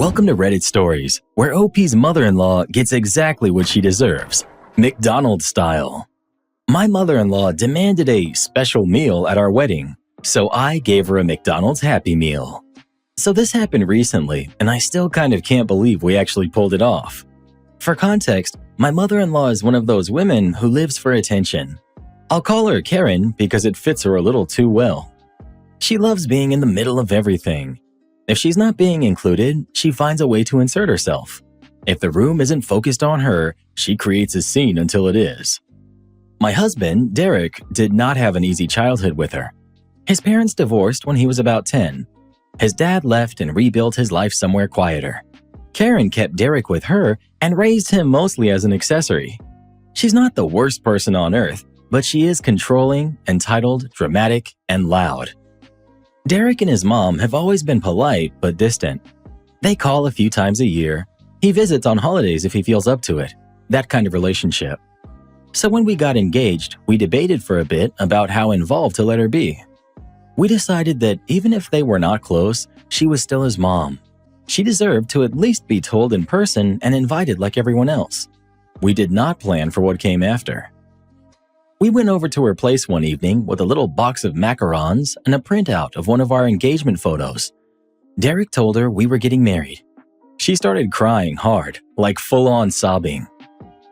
Welcome to Reddit Stories, where OP's mother-in-law gets exactly what she deserves, McDonald's style. My mother-in-law demanded a special meal at our wedding, so I gave her a McDonald's Happy Meal. So this happened recently, and I still kind of can't believe we actually pulled it off. For context, my mother-in-law is one of those women who lives for attention. I'll call her Karen because it fits her a little too well. She loves being in the middle of everything. If she's not being included, she finds a way to insert herself. If the room isn't focused on her, she creates a scene until it is. My husband, Derek, did not have an easy childhood with her. His parents divorced when he was about 10. His dad left and rebuilt his life somewhere quieter. Karen kept Derek with her and raised him mostly as an accessory. She's not the worst person on earth, but she is controlling, entitled, dramatic, and loud. Derek and his mom have always been polite but distant. They call a few times a year. He visits on holidays if he feels up to it. That kind of relationship. So when we got engaged, we debated for a bit about how involved to let her be. We decided that even if they were not close, she was still his mom. She deserved to at least be told in person and invited like everyone else. We did not plan for what came after. We went over to her place one evening with a little box of macarons and a printout of one of our engagement photos. Derek told her we were getting married. She started crying hard, like full-on sobbing.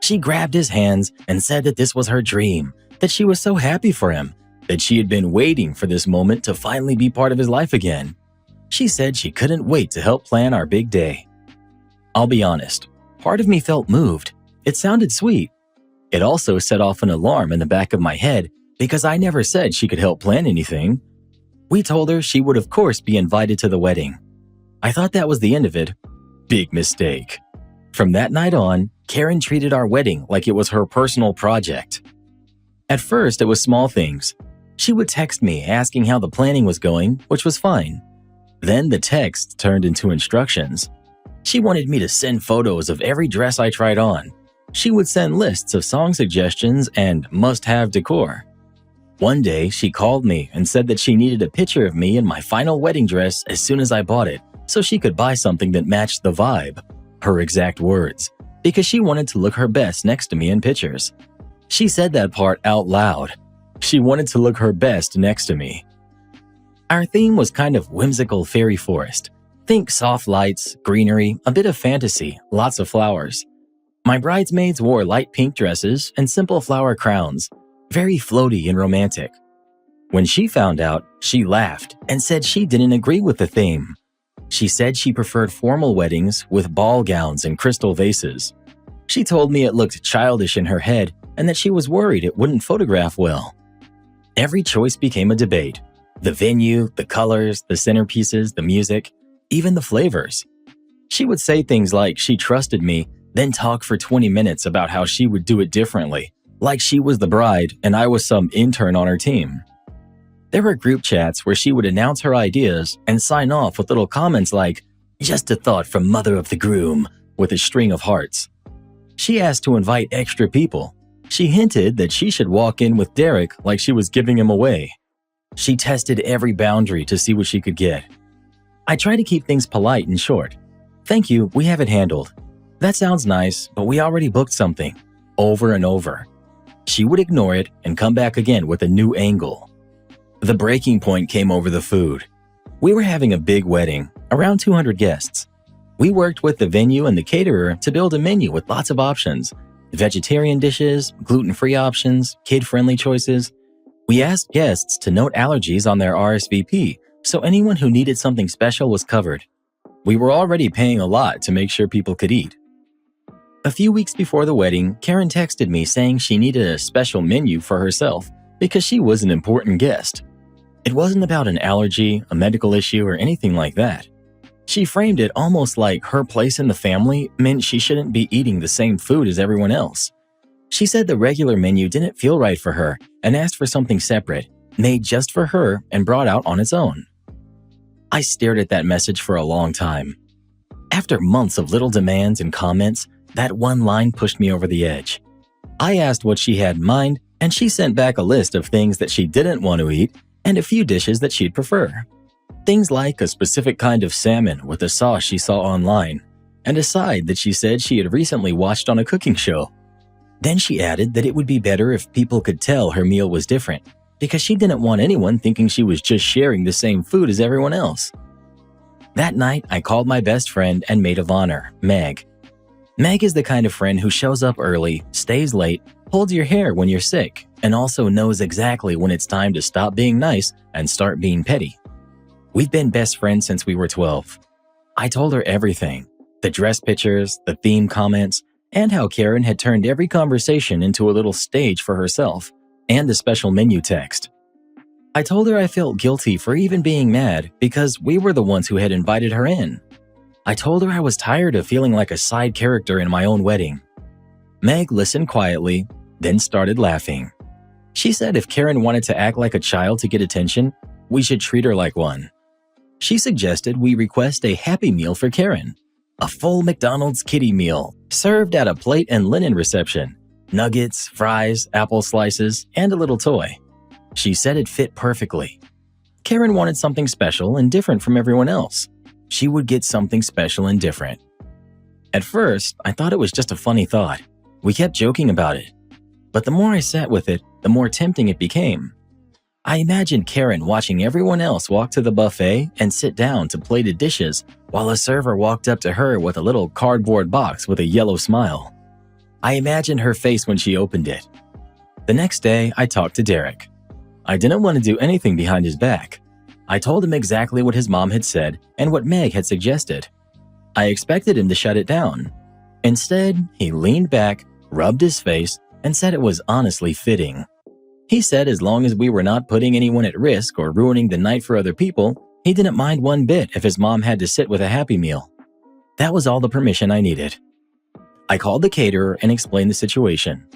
She grabbed his hands and said that this was her dream, that she was so happy for him, that she had been waiting for this moment to finally be part of his life again. She said she couldn't wait to help plan our big day. I'll be honest, part of me felt moved. It sounded sweet. It also set off an alarm in the back of my head because I never said she could help plan anything. We told her she would of course be invited to the wedding. I thought that was the end of it. Big mistake. From that night on, Karen treated our wedding like it was her personal project. At first, it was small things. She would text me asking how the planning was going, which was fine. Then the text turned into instructions. She wanted me to send photos of every dress I tried on. She would send lists of song suggestions and must-have decor. One day, she called me and said that she needed a picture of me in my final wedding dress as soon as I bought it, so she could buy something that matched the vibe, her exact words, because she wanted to look her best next to me in pictures. She said that part out loud. She wanted to look her best next to me. Our theme was kind of whimsical fairy forest. Think soft lights, greenery, a bit of fantasy, lots of flowers. My bridesmaids wore light pink dresses and simple flower crowns, very floaty and romantic. When she found out, she laughed and said she didn't agree with the theme. She said she preferred formal weddings with ball gowns and crystal vases. She told me it looked childish in her head and that she was worried it wouldn't photograph well. Every choice became a debate. The venue, the colors, the centerpieces, the music, even the flavors. She would say things like she trusted me, then talk for 20 minutes about how she would do it differently, like she was the bride and I was some intern on her team. There were group chats where she would announce her ideas and sign off with little comments like, "Just a thought from mother of the groom," with a string of hearts. She asked to invite extra people. She hinted that she should walk in with Derek like she was giving him away. She tested every boundary to see what she could get. I try to keep things polite and short. "Thank you, we have it handled." "That sounds nice, but we already booked something," over and over. She would ignore it and come back again with a new angle. The breaking point came over the food. We were having a big wedding, around 200 guests. We worked with the venue and the caterer to build a menu with lots of options, vegetarian dishes, gluten-free options, kid-friendly choices. We asked guests to note allergies on their RSVP, so anyone who needed something special was covered. We were already paying a lot to make sure people could eat. A few weeks before the wedding, Karen texted me saying she needed a special menu for herself because she was an important guest. It wasn't about an allergy, a medical issue, or anything like that. She framed it almost like her place in the family meant she shouldn't be eating the same food as everyone else. She said the regular menu didn't feel right for her and asked for something separate, made just for her and brought out on its own. I stared at that message for a long time. After months of little demands and comments, that one line pushed me over the edge. I asked what she had in mind, and she sent back a list of things that she didn't want to eat and a few dishes that she'd prefer. Things like a specific kind of salmon with a sauce she saw online, and a side that she said she had recently watched on a cooking show. Then she added that it would be better if people could tell her meal was different, because she didn't want anyone thinking she was just sharing the same food as everyone else. That night, I called my best friend and maid of honor, Meg. Meg is the kind of friend who shows up early, stays late, holds your hair when you're sick, and also knows exactly when it's time to stop being nice and start being petty. We've been best friends since we were 12. I told her everything, the dress pictures, the theme comments, and how Karen had turned every conversation into a little stage for herself, and the special menu text. I told her I felt guilty for even being mad because we were the ones who had invited her in. I told her I was tired of feeling like a side character in my own wedding. Meg listened quietly, then started laughing. She said if Karen wanted to act like a child to get attention, we should treat her like one. She suggested we request a Happy Meal for Karen, a full McDonald's kiddie meal served at a plate and linen reception, nuggets, fries, apple slices, and a little toy. She said it fit perfectly. Karen wanted something special and different from everyone else. She would get something special and different. At first, I thought it was just a funny thought. We kept joking about it. But the more I sat with it, the more tempting it became. I imagined Karen watching everyone else walk to the buffet and sit down to plated dishes while a server walked up to her with a little cardboard box with a yellow smile. I imagined her face when she opened it. The next day, I talked to Derek. I didn't want to do anything behind his back. I told him exactly what his mom had said and what Meg had suggested. I expected him to shut it down. Instead, he leaned back, rubbed his face, and said it was honestly fitting. He said as long as we were not putting anyone at risk or ruining the night for other people, he didn't mind one bit if his mom had to sit with a Happy Meal. That was all the permission I needed. I called the caterer and explained the situation.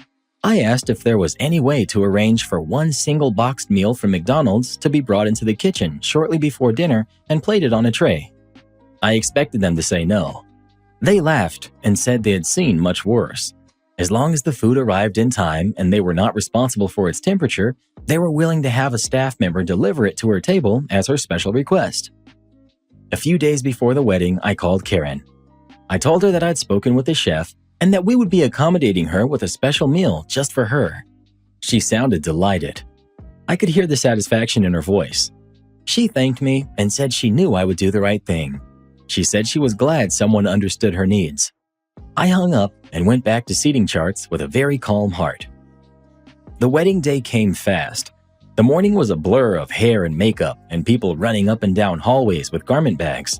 I asked if there was any way to arrange for one single boxed meal from McDonald's to be brought into the kitchen shortly before dinner and plated on a tray. I expected them to say no. They laughed and said they had seen much worse. As long as the food arrived in time and they were not responsible for its temperature, they were willing to have a staff member deliver it to her table as her special request. A few days before the wedding, I called Karen. I told her that I'd spoken with the chef and that we would be accommodating her with a special meal just for her. She sounded delighted. I could hear the satisfaction in her voice. She thanked me and said she knew I would do the right thing. She said she was glad someone understood her needs. I hung up and went back to seating charts with a very calm heart. The wedding day came fast. The morning was a blur of hair and makeup and people running up and down hallways with garment bags.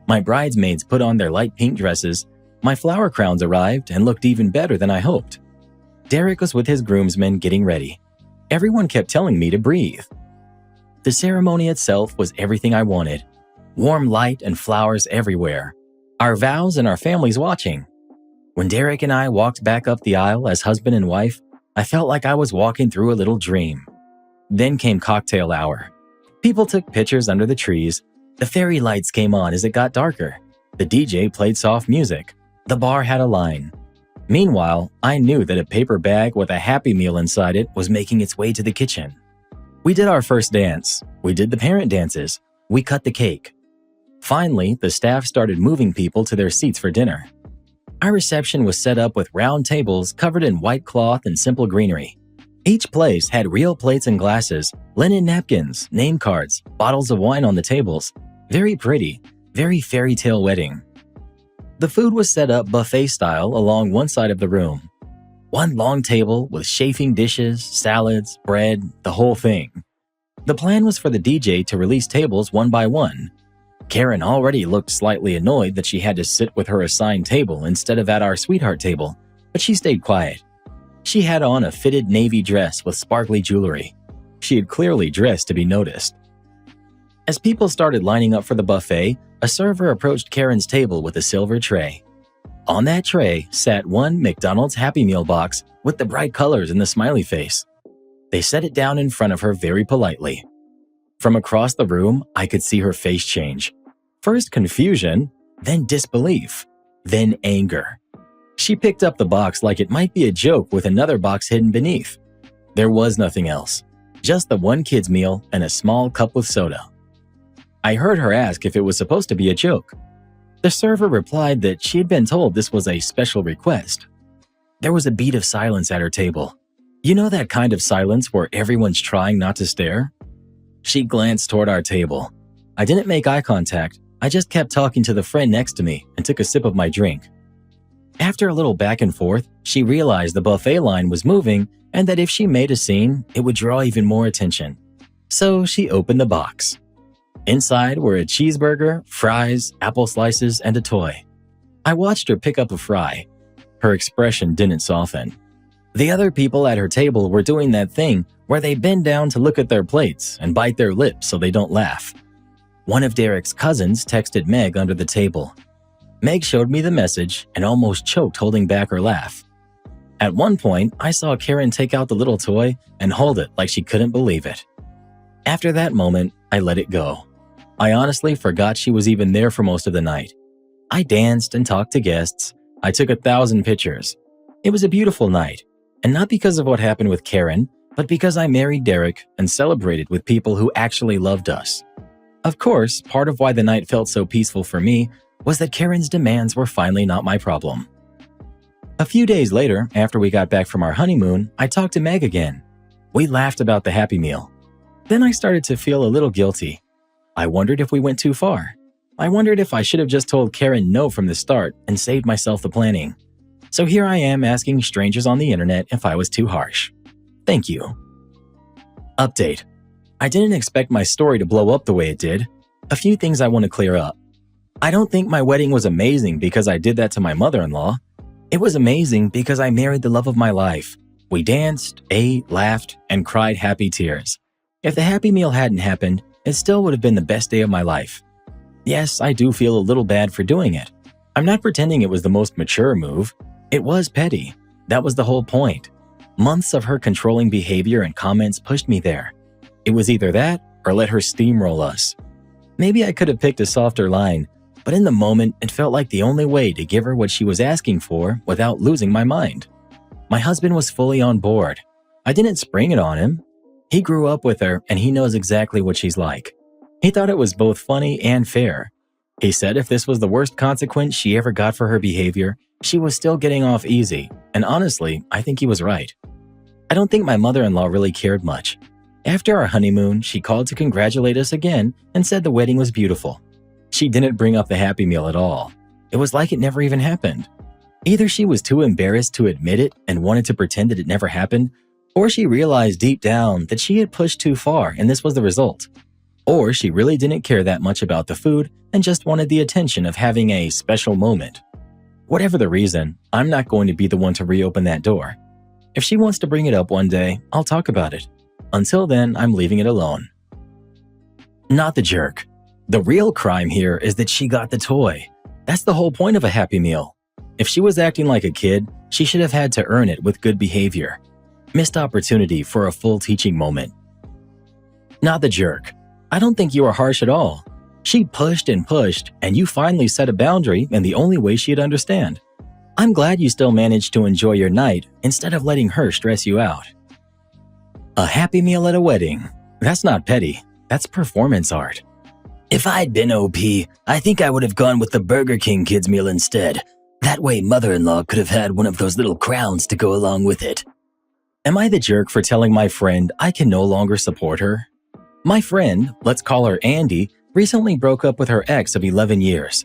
My bridesmaids put on their light pink dresses. My flower crowns arrived and looked even better than I hoped. Derek was with his groomsmen getting ready. Everyone kept telling me to breathe. The ceremony itself was everything I wanted. Warm light and flowers everywhere. Our vows and our families watching. When Derek and I walked back up the aisle as husband and wife, I felt like I was walking through a little dream. Then came cocktail hour. People took pictures under the trees. The fairy lights came on as it got darker. The DJ played soft music. The bar had a line. Meanwhile, I knew that a paper bag with a Happy Meal inside it was making its way to the kitchen. We did our first dance. We did the parent dances. We cut the cake. Finally, the staff started moving people to their seats for dinner. Our reception was set up with round tables covered in white cloth and simple greenery. Each place had real plates and glasses, linen napkins, name cards, bottles of wine on the tables. Very pretty, very fairy tale wedding. The food was set up buffet style along one side of the room. One long table with chafing dishes, salads, bread, the whole thing. The plan was for the DJ to release tables one by one. Karen already looked slightly annoyed that she had to sit with her assigned table instead of at our sweetheart table, but she stayed quiet. She had on a fitted navy dress with sparkly jewelry. She had clearly dressed to be noticed. As people started lining up for the buffet, a server approached Karen's table with a silver tray. On that tray sat one McDonald's Happy Meal box with the bright colors and the smiley face. They set it down in front of her very politely. From across the room, I could see her face change. First confusion, then disbelief, then anger. She picked up the box like it might be a joke with another box hidden beneath. There was nothing else, just the one kid's meal and a small cup with soda. I heard her ask if it was supposed to be a joke. The server replied that she had been told this was a special request. There was a beat of silence at her table. You know that kind of silence where everyone's trying not to stare? She glanced toward our table. I didn't make eye contact. I just kept talking to the friend next to me and took a sip of my drink. After a little back and forth, she realized the buffet line was moving and that if she made a scene, it would draw even more attention. So she opened the box. Inside were a cheeseburger, fries, apple slices, and a toy. I watched her pick up a fry. Her expression didn't soften. The other people at her table were doing that thing where they bend down to look at their plates and bite their lips so they don't laugh. One of Derek's cousins texted Meg under the table. Meg showed me the message and almost choked holding back her laugh. At one point, I saw Karen take out the little toy and hold it like she couldn't believe it. After that moment, I let it go. I honestly forgot she was even there for most of the night. I danced and talked to guests. I took 1,000 pictures. It was a beautiful night, and not because of what happened with Karen, but because I married Derek and celebrated with people who actually loved us. Of course, part of why the night felt so peaceful for me was that Karen's demands were finally not my problem. A few days later, after we got back from our honeymoon, I talked to Meg again. We laughed about the Happy Meal. Then I started to feel a little guilty. I wondered if we went too far. I wondered if I should have just told Karen no from the start and saved myself the planning. So here I am asking strangers on the internet if I was too harsh. Thank you. Update. I didn't expect my story to blow up the way it did. A few things I want to clear up. I don't think my wedding was amazing because I did that to my mother-in-law. It was amazing because I married the love of my life. We danced, ate, laughed, and cried happy tears. If the Happy Meal hadn't happened, it still would have been the best day of my life. Yes, I do feel a little bad for doing it. I'm not pretending it was the most mature move. It was petty. That was the whole point. Months of her controlling behavior and comments pushed me there. It was either that or let her steamroll us. Maybe I could have picked a softer line, but in the moment, it felt like the only way to give her what she was asking for without losing my mind. My husband was fully on board. I didn't spring it on him. He grew up with her and he knows exactly what she's like. He thought it was both funny and fair. He said if this was the worst consequence she ever got for her behavior, she was still getting off easy, and honestly, I think he was right. I don't think my mother-in-law really cared much. After our honeymoon, she called to congratulate us again and said the wedding was beautiful. She didn't bring up the Happy Meal at all. It was like it never even happened. Either she was too embarrassed to admit it and wanted to pretend that it never happened, or she realized deep down that she had pushed too far and this was the result. Or she really didn't care that much about the food and just wanted the attention of having a special moment. Whatever the reason, I'm not going to be the one to reopen that door. If she wants to bring it up one day, I'll talk about it. Until then, I'm leaving it alone. Not the jerk. The real crime here is that she got the toy. That's the whole point of a Happy Meal. If she was acting like a kid, she should have had to earn it with good behavior. Missed opportunity for a full teaching moment. Not the jerk. I don't think you were harsh at all. She pushed, and you finally set a boundary in the only way she'd understand. I'm glad you still managed to enjoy your night instead of letting her stress you out. A Happy Meal at a wedding. That's not petty. That's performance art. If I'd been OP, I think I would have gone with the Burger King kids meal instead. That way mother-in-law could have had one of those little crowns to go along with it. Am I the jerk for telling my friend I can no longer support her? My friend, let's call her Andy, recently broke up with her ex of 11 years.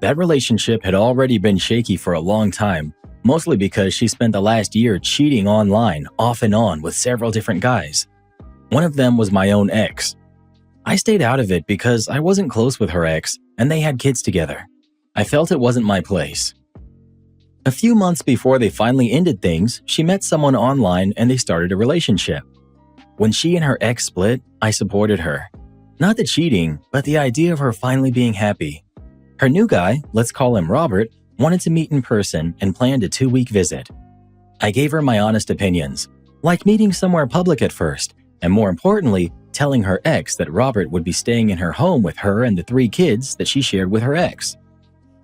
That relationship had already been shaky for a long time, mostly because she spent the last year cheating online off and on with several different guys. One of them was my own ex. I stayed out of it because I wasn't close with her ex and they had kids together. I felt it wasn't my place. A few months before they finally ended things, she met someone online and they started a relationship. When she and her ex split, I supported her. Not the cheating, but the idea of her finally being happy. Her new guy, let's call him Robert, wanted to meet in person and planned a 2-week visit. I gave her my honest opinions, like meeting somewhere public at first, and more importantly, telling her ex that Robert would be staying in her home with her and the 3 kids that she shared with her ex.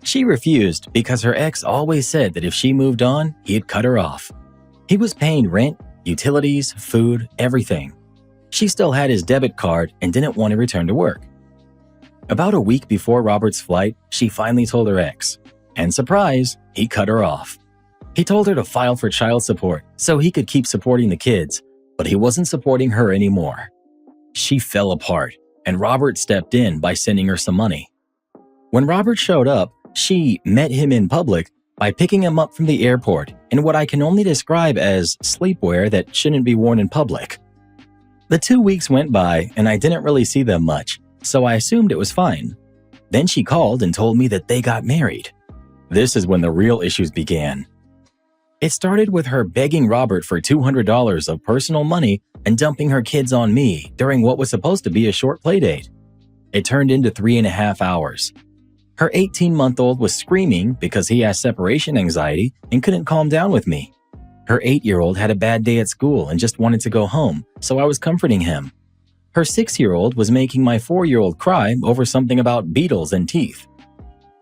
She refused because her ex always said that if she moved on, he'd cut her off. He was paying rent, utilities, food, everything. She still had his debit card and didn't want to return to work. About a week before Robert's flight, she finally told her ex. And surprise, he cut her off. He told her to file for child support so he could keep supporting the kids, but he wasn't supporting her anymore. She fell apart, and Robert stepped in by sending her some money. When Robert showed up, she met him in public by picking him up from the airport in what I can only describe as sleepwear that shouldn't be worn in public. The 2 weeks went by and I didn't really see them much, so I assumed it was fine. Then she called and told me that they got married. This is when the real issues began. It started with her begging Robert for $200 of personal money and dumping her kids on me during what was supposed to be a short playdate. It turned into 3.5 hours. Her 18-month-old was screaming because he has separation anxiety and couldn't calm down with me. Her 8-year-old had a bad day at school and just wanted to go home, so I was comforting him. Her 6-year-old was making my 4-year-old cry over something about beetles and teeth.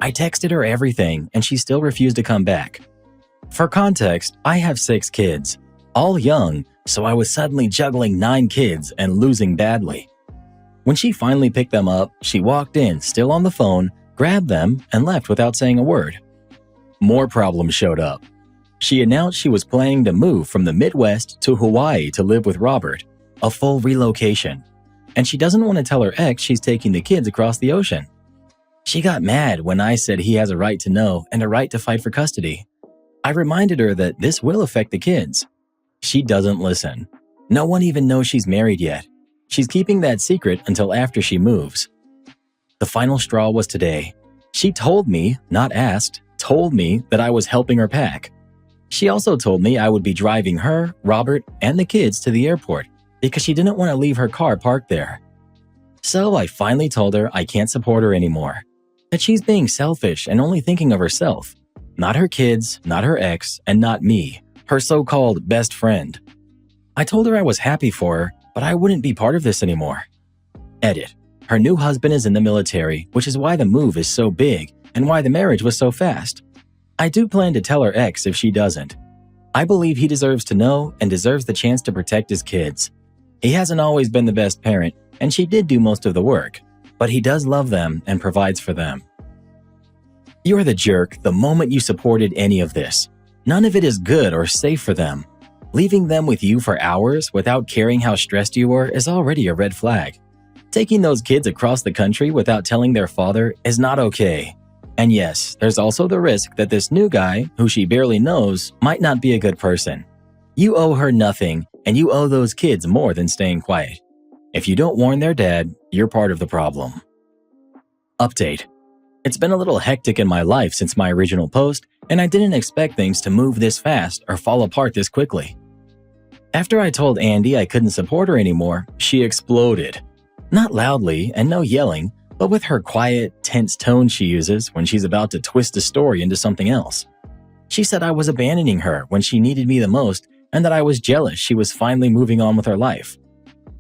I texted her everything and she still refused to come back. For context, I have 6 kids, all young, so I was suddenly juggling 9 kids and losing badly. When she finally picked them up, she walked in, still on the phone, grabbed them, and left without saying a word. More problems showed up. She announced she was planning to move from the Midwest to Hawaii to live with Robert, a full relocation. And she doesn't want to tell her ex she's taking the kids across the ocean. She got mad when I said he has a right to know and a right to fight for custody. I reminded her that this will affect the kids. She doesn't listen. No one even knows she's married yet. She's keeping that secret until after she moves. The final straw was today. She told me, not asked, told me that I was helping her pack. She also told me I would be driving her, Robert, and the kids to the airport because she didn't want to leave her car parked there. So I finally told her I can't support her anymore, that she's being selfish and only thinking of herself, not her kids, not her ex, and not me, her so-called best friend. I told her I was happy for her, but I wouldn't be part of this anymore. Edit. Her new husband is in the military, which is why the move is so big and why the marriage was so fast. I do plan to tell her ex if she doesn't. I believe he deserves to know and deserves the chance to protect his kids. He hasn't always been the best parent, and she did do most of the work, but he does love them and provides for them. You're the jerk the moment you supported any of this. None of it is good or safe for them. Leaving them with you for hours without caring how stressed you were is already a red flag. Taking those kids across the country without telling their father is not okay. And yes, there's also the risk that this new guy, who she barely knows, might not be a good person. You owe her nothing, and you owe those kids more than staying quiet. If you don't warn their dad, you're part of the problem. Update. It's been a little hectic in my life since my original post, and I didn't expect things to move this fast or fall apart this quickly. After I told Andy I couldn't support her anymore, she exploded. Not loudly and no yelling, but with her quiet, tense tone she uses when she's about to twist a story into something else. She said I was abandoning her when she needed me the most and that I was jealous she was finally moving on with her life.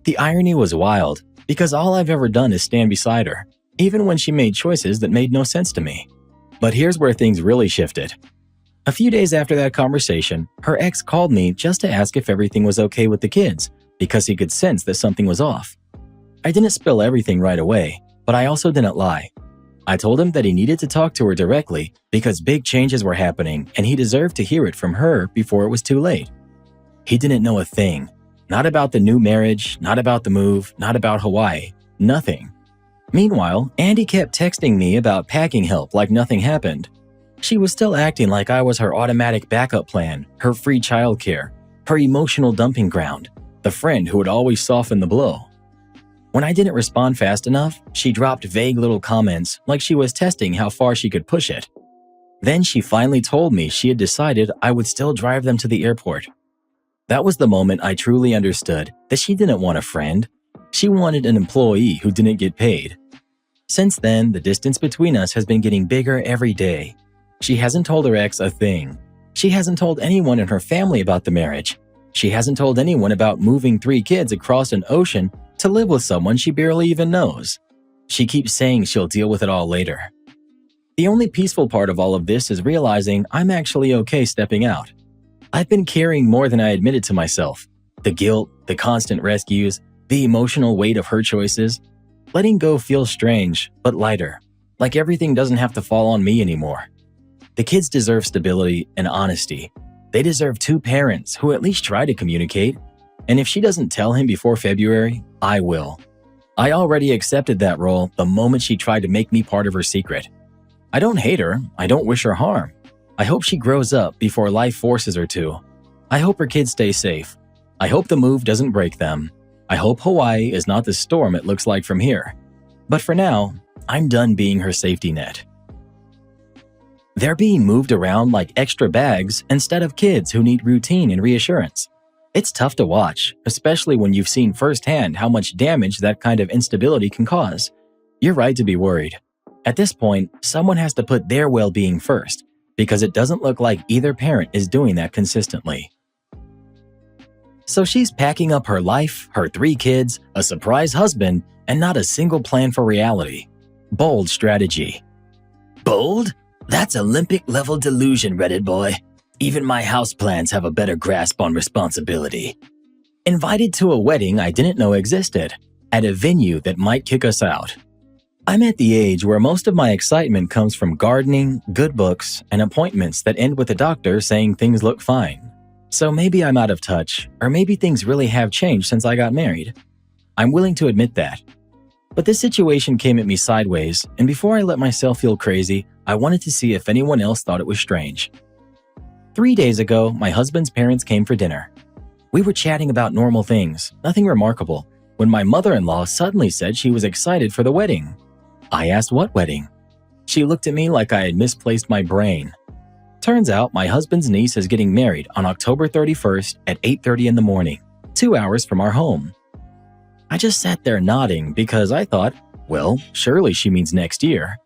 The irony was wild because all I've ever done is stand beside her, even when she made choices that made no sense to me. But here's where things really shifted. A few days after that conversation, her ex called me just to ask if everything was okay with the kids because he could sense that something was off. I didn't spill everything right away, but I also didn't lie. I told him that he needed to talk to her directly because big changes were happening and he deserved to hear it from her before it was too late. He didn't know a thing. Not about the new marriage, not about the move, not about Hawaii. Nothing. Meanwhile, Andy kept texting me about packing help like nothing happened. She was still acting like I was her automatic backup plan, her free childcare, her emotional dumping ground, the friend who would always soften the blow. When I didn't respond fast enough, she dropped vague little comments like she was testing how far she could push it. Then she finally told me she had decided I would still drive them to the airport. That was the moment I truly understood that she didn't want a friend. She wanted an employee who didn't get paid. Since then, the distance between us has been getting bigger every day. She hasn't told her ex a thing. She hasn't told anyone in her family about the marriage. She hasn't told anyone about moving 3 kids across an ocean to live with someone she barely even knows. She keeps saying she'll deal with it all later. The only peaceful part of all of this is realizing I'm actually okay stepping out. I've been carrying more than I admitted to myself. The guilt, the constant rescues, the emotional weight of her choices. Letting go feels strange, but lighter, like everything doesn't have to fall on me anymore. The kids deserve stability and honesty. They deserve two parents who at least try to communicate. And if she doesn't tell him before February, I will. I already accepted that role the moment she tried to make me part of her secret. I don't hate her. I don't wish her harm. I hope she grows up before life forces her to. I hope her kids stay safe. I hope the move doesn't break them. I hope Hawaii is not the storm it looks like from here. But for now, I'm done being her safety net. They're being moved around like extra bags instead of kids who need routine and reassurance. It's tough to watch, especially when you've seen firsthand how much damage that kind of instability can cause. You're right to be worried. At this point, someone has to put their well-being first, because it doesn't look like either parent is doing that consistently. So she's packing up her life, her 3 kids, a surprise husband, and not a single plan for reality. Bold strategy. Bold? That's Olympic-level delusion, Reddit boy. Even my houseplants have a better grasp on responsibility. Invited to a wedding I didn't know existed, at a venue that might kick us out. I'm at the age where most of my excitement comes from gardening, good books, and appointments that end with the doctor saying things look fine. So maybe I'm out of touch, or maybe things really have changed since I got married. I'm willing to admit that. But this situation came at me sideways, and before I let myself feel crazy, I wanted to see if anyone else thought it was strange. 3 days ago, my husband's parents came for dinner. We were chatting about normal things, nothing remarkable, when my mother-in-law suddenly said she was excited for the wedding. I asked what wedding. She looked at me like I had misplaced my brain. Turns out my husband's niece is getting married on October 31st at 8:30 in the morning, 2 hours from our home. I just sat there nodding because I thought, well, surely she means next year.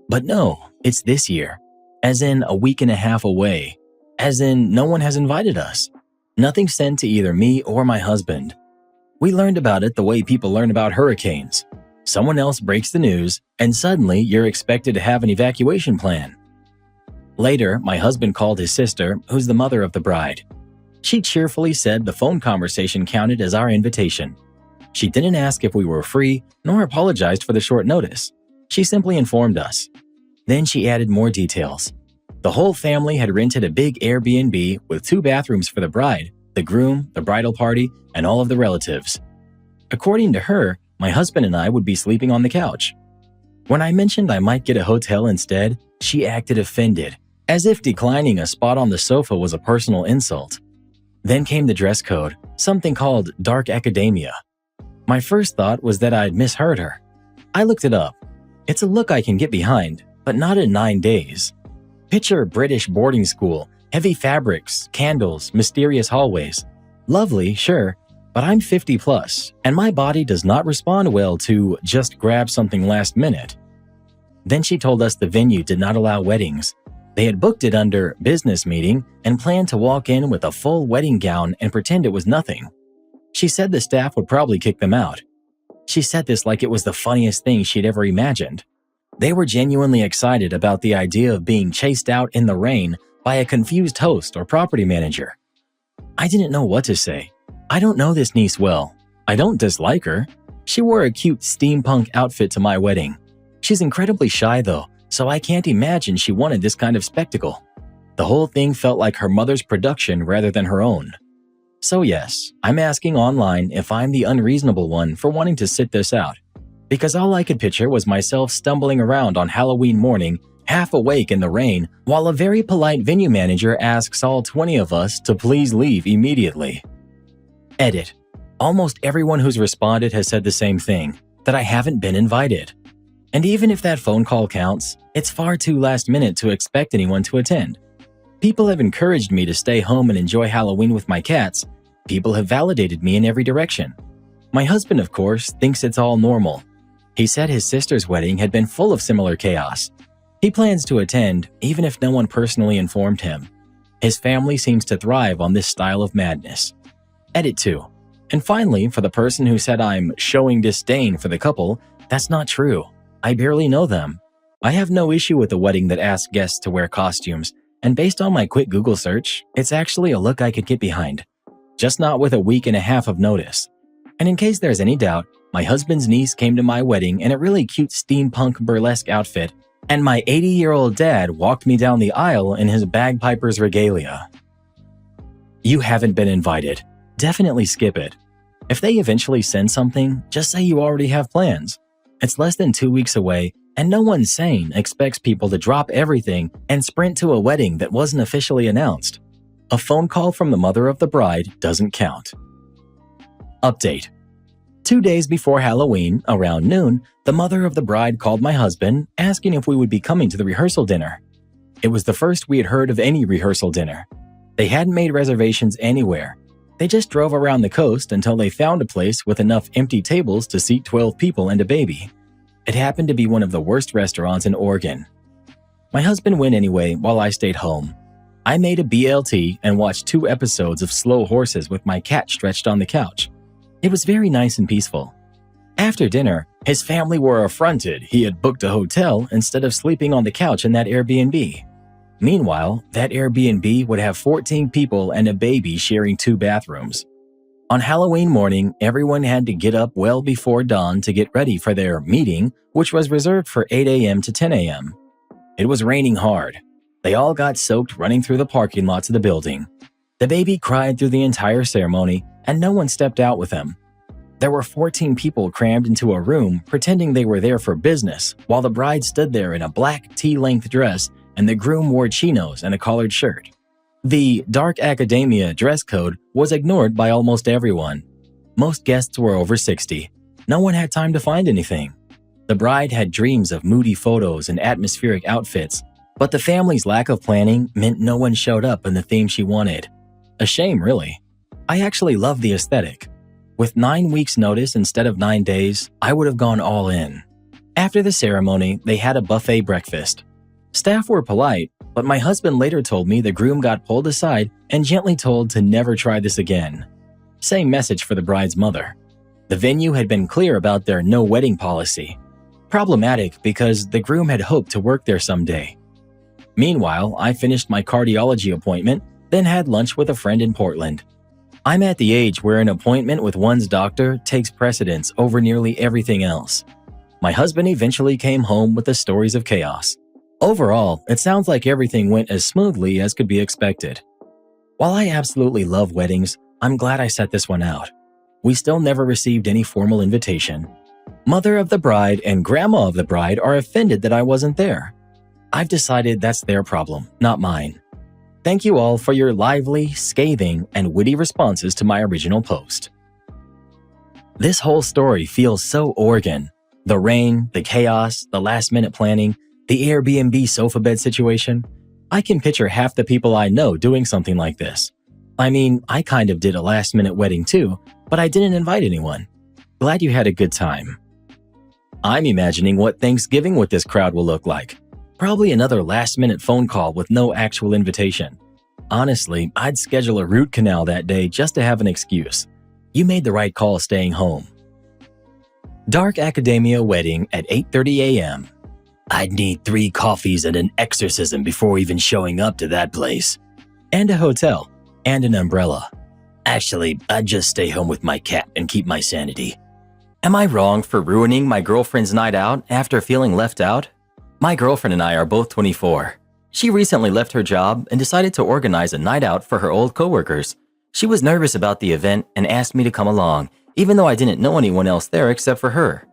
But no, it's this year, as in a week and a half away. As in, no one has invited us. Nothing sent to either me or my husband. We learned about it the way people learn about hurricanes. Someone else breaks the news, and suddenly you're expected to have an evacuation plan. Later, my husband called his sister, who's the mother of the bride. She cheerfully said the phone conversation counted as our invitation. She didn't ask if we were free, nor apologized for the short notice. She simply informed us. Then she added more details. The whole family had rented a big Airbnb with 2 bathrooms for the bride, the groom, the bridal party, and all of the relatives. According to her, my husband and I would be sleeping on the couch. When I mentioned I might get a hotel instead, she acted offended, as if declining a spot on the sofa was a personal insult. Then came the dress code, something called dark academia. My first thought was that I'd misheard her. I looked it up. It's a look I can get behind, but not in 9 days. Picture British boarding school, heavy fabrics, candles, mysterious hallways. Lovely, sure, but I'm 50 plus, and my body does not respond well to just grab something last minute. Then she told us the venue did not allow weddings. They had booked it under business meeting and planned to walk in with a full wedding gown and pretend it was nothing. She said the staff would probably kick them out. She said this like it was the funniest thing she'd ever imagined. They were genuinely excited about the idea of being chased out in the rain by a confused host or property manager. I didn't know what to say. I don't know this niece well. I don't dislike her. She wore a cute steampunk outfit to my wedding. She's incredibly shy though, so I can't imagine she wanted this kind of spectacle. The whole thing felt like her mother's production rather than her own. So yes, I'm asking online if I'm the unreasonable one for wanting to sit this out. Because all I could picture was myself stumbling around on Halloween morning, half awake in the rain, while a very polite venue manager asks all 20 of us to please leave immediately. Edit. Almost everyone who's responded has said the same thing, that I haven't been invited. And even if that phone call counts, it's far too last minute to expect anyone to attend. People have encouraged me to stay home and enjoy Halloween with my cats. People have validated me in every direction. My husband, of course, thinks it's all normal. He said his sister's wedding had been full of similar chaos. He plans to attend, even if no one personally informed him. His family seems to thrive on this style of madness. Edit 2. And finally, for the person who said I'm showing disdain for the couple, that's not true. I barely know them. I have no issue with a wedding that asks guests to wear costumes, and based on my quick Google search, it's actually a look I could get behind. Just not with a week and a half of notice. And in case there's any doubt, My husband's niece came to my wedding in a really cute steampunk burlesque outfit, and my 80-year-old dad walked me down the aisle in his bagpiper's regalia. You haven't been invited. Definitely skip it. If they eventually send something, just say you already have plans. It's less than 2 weeks away, and no one sane expects people to drop everything and sprint to a wedding that wasn't officially announced. A phone call from the mother of the bride doesn't count. Update. 2 days before Halloween, around noon, the mother of the bride called my husband, asking if we would be coming to the rehearsal dinner. It was the first we had heard of any rehearsal dinner. They hadn't made reservations anywhere. They just drove around the coast until they found a place with enough empty tables to seat 12 people and a baby. It happened to be one of the worst restaurants in Oregon. My husband went anyway while I stayed home. I made a BLT and watched 2 episodes of Slow Horses with my cat stretched on the couch. It was very nice and peaceful. After dinner, his family were affronted he had booked a hotel instead of sleeping on the couch in that Airbnb. Meanwhile, that Airbnb would have 14 people and a baby sharing 2 bathrooms. On Halloween morning, everyone had to get up well before dawn to get ready for their meeting, which was reserved for 8 a.m. to 10 a.m. It was raining hard. They all got soaked running through the parking lots of the building. The baby cried through the entire ceremony, and no one stepped out with him. There were 14 people crammed into a room pretending they were there for business, while the bride stood there in a black T-length dress and the groom wore chinos and a collared shirt. The dark academia dress code was ignored by almost everyone. Most guests were over 60. No one had time to find anything. The bride had dreams of moody photos and atmospheric outfits, but the family's lack of planning meant no one showed up in the theme she wanted. A shame, really. I actually love the aesthetic. With 9 weeks' notice instead of 9 days, I would have gone all in. After the ceremony, they had a buffet breakfast. Staff were polite, but my husband later told me the groom got pulled aside and gently told to never try this again. Same message for the bride's mother. The venue had been clear about their no wedding policy. Problematic because the groom had hoped to work there someday. Meanwhile, I finished my cardiology appointment, then had lunch with a friend in Portland. I'm at the age where an appointment with one's doctor takes precedence over nearly everything else. My husband eventually came home with the stories of chaos. Overall, it sounds like everything went as smoothly as could be expected. While I absolutely love weddings, I'm glad I set this one out. We still never received any formal invitation. Mother of the bride and grandma of the bride are offended that I wasn't there. I've decided that's their problem, not mine. Thank you all for your lively, scathing, and witty responses to my original post. This whole story feels so Oregon. The rain, the chaos, the last-minute planning, the Airbnb sofa bed situation. I can picture half the people I know doing something like this. I mean, I kind of did a last-minute wedding too, but I didn't invite anyone. Glad you had a good time. I'm imagining what Thanksgiving with this crowd will look like. Probably another last-minute phone call with no actual invitation. Honestly, I'd schedule a root canal that day just to have an excuse. You made the right call staying home. Dark Academia wedding at 8:30 a.m. I'd need 3 coffees and an exorcism before even showing up to that place. And a hotel. And an umbrella. Actually, I'd just stay home with my cat and keep my sanity. Am I wrong for ruining my girlfriend's night out after feeling left out? My girlfriend and I are both 24. She recently left her job and decided to organize a night out for her old coworkers. She was nervous about the event and asked me to come along, even though I didn't know anyone else there except for her.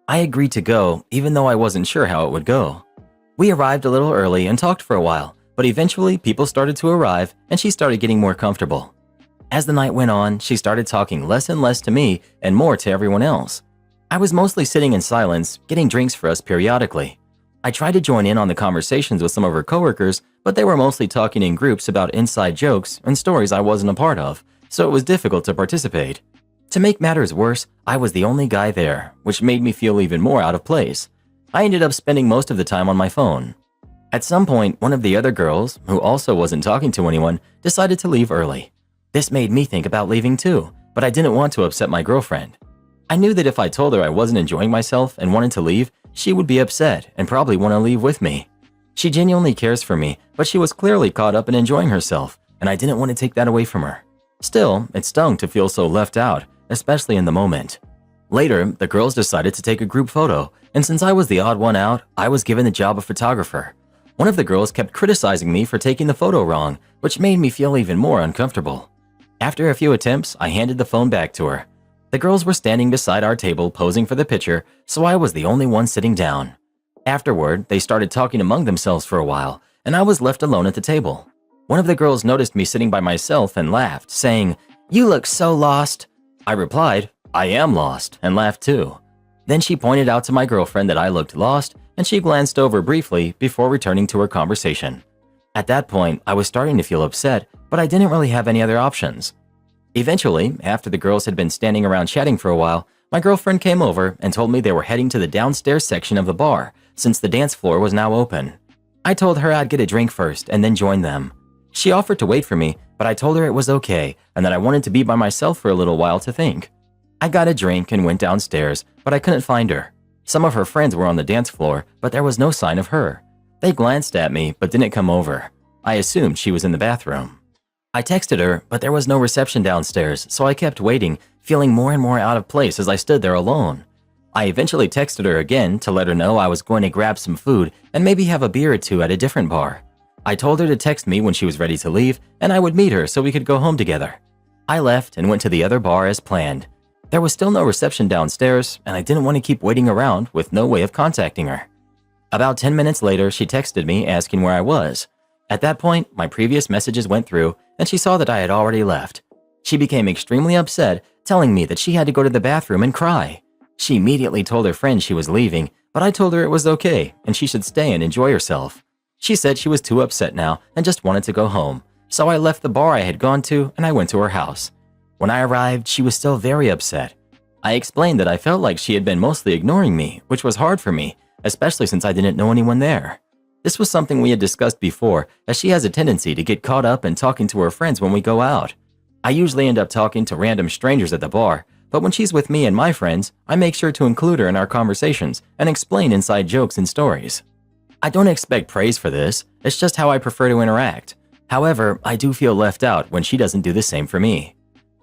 I agreed to go, even though I wasn't sure how it would go. We arrived a little early and talked for a while, but eventually people started to arrive and she started getting more comfortable. As the night went on, she started talking less and less to me and more to everyone else. I was mostly sitting in silence, getting drinks for us periodically. I tried to join in on the conversations with some of her coworkers, but they were mostly talking in groups about inside jokes and stories I wasn't a part of, so it was difficult to participate. To make matters worse, I was the only guy there, which made me feel even more out of place. I ended up spending most of the time on my phone. At some point, one of the other girls, who also wasn't talking to anyone, decided to leave early. This made me think about leaving too, but I didn't want to upset my girlfriend. I knew that if I told her I wasn't enjoying myself and wanted to leave, she would be upset and probably want to leave with me. She genuinely cares for me, but she was clearly caught up in enjoying herself, and I didn't want to take that away from her. Still, it stung to feel so left out, especially in the moment. Later, the girls decided to take a group photo, and since I was the odd one out, I was given the job of photographer. One of the girls kept criticizing me for taking the photo wrong, which made me feel even more uncomfortable. After a few attempts, I handed the phone back to her. The girls were standing beside our table posing for the picture, so I was the only one sitting down. Afterward, they started talking among themselves for a while, and I was left alone at the table. One of the girls noticed me sitting by myself and laughed, saying, "You look so lost." I replied, "I am lost," and laughed too. Then she pointed out to my girlfriend that I looked lost, and she glanced over briefly before returning to her conversation. At that point, I was starting to feel upset, but I didn't really have any other options. Eventually, after the girls had been standing around chatting for a while, my girlfriend came over and told me they were heading to the downstairs section of the bar, since the dance floor was now open. I told her I'd get a drink first and then join them. She offered to wait for me, but I told her it was okay and that I wanted to be by myself for a little while to think. I got a drink and went downstairs, but I couldn't find her. Some of her friends were on the dance floor, but there was no sign of her. They glanced at me, but didn't come over. I assumed she was in the bathroom. I texted her, but there was no reception downstairs, so I kept waiting, feeling more and more out of place as I stood there alone. I eventually texted her again to let her know I was going to grab some food and maybe have a beer or two at a different bar. I told her to text me when she was ready to leave, and I would meet her so we could go home together. I left and went to the other bar as planned. There was still no reception downstairs, and I didn't want to keep waiting around with no way of contacting her. About 10 minutes later, she texted me asking where I was. At that point, my previous messages went through, and she saw that I had already left. She became extremely upset, telling me that she had to go to the bathroom and cry. She immediately told her friend she was leaving, but I told her it was okay and she should stay and enjoy herself. She said she was too upset now and just wanted to go home, so I left the bar I had gone to and I went to her house. When I arrived, she was still very upset. I explained that I felt like she had been mostly ignoring me, which was hard for me, especially since I didn't know anyone there. This was something we had discussed before, as she has a tendency to get caught up in talking to her friends when we go out. I usually end up talking to random strangers at the bar, but when she's with me and my friends, I make sure to include her in our conversations and explain inside jokes and stories. I don't expect praise for this, it's just how I prefer to interact. However, I do feel left out when she doesn't do the same for me.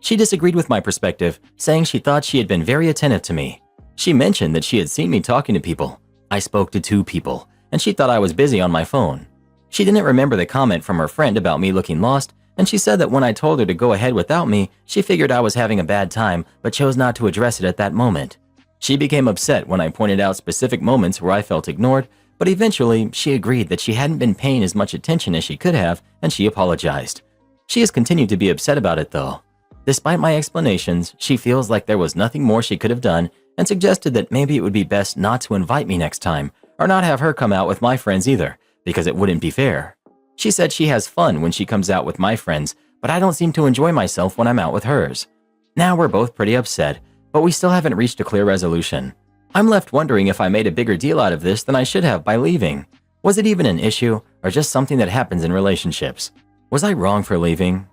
She disagreed with my perspective, saying she thought she had been very attentive to me. She mentioned that she had seen me talking to people. I spoke to 2 people, and she thought I was busy on my phone. She didn't remember the comment from her friend about me looking lost, and she said that when I told her to go ahead without me, she figured I was having a bad time but chose not to address it at that moment. She became upset when I pointed out specific moments where I felt ignored, but eventually she agreed that she hadn't been paying as much attention as she could have, and she apologized. She has continued to be upset about it though. Despite my explanations, she feels like there was nothing more she could have done and suggested that maybe it would be best not to invite me next time, or not have her come out with my friends either, because it wouldn't be fair. She said she has fun when she comes out with my friends, but I don't seem to enjoy myself when I'm out with hers. Now we're both pretty upset, but we still haven't reached a clear resolution. I'm left wondering if I made a bigger deal out of this than I should have by leaving. Was it even an issue, or just something that happens in relationships? Was I wrong for leaving?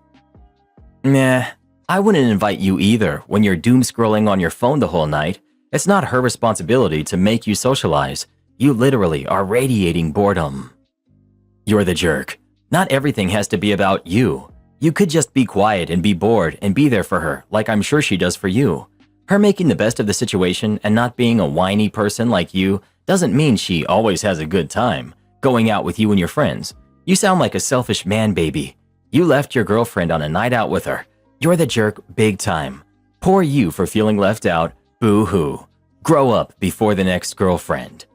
Nah, I wouldn't invite you either when you're doom scrolling on your phone the whole night. It's not her responsibility to make you socialize. You literally are radiating boredom. You're the jerk. Not everything has to be about you. You could just be quiet and be bored and be there for her, like I'm sure she does for you. Her making the best of the situation and not being a whiny person like you doesn't mean she always has a good time going out with you and your friends. You sound like a selfish man baby. You left your girlfriend on a night out with her. You're the jerk big time. Poor you for feeling left out. Boo-hoo. Grow up before the next girlfriend.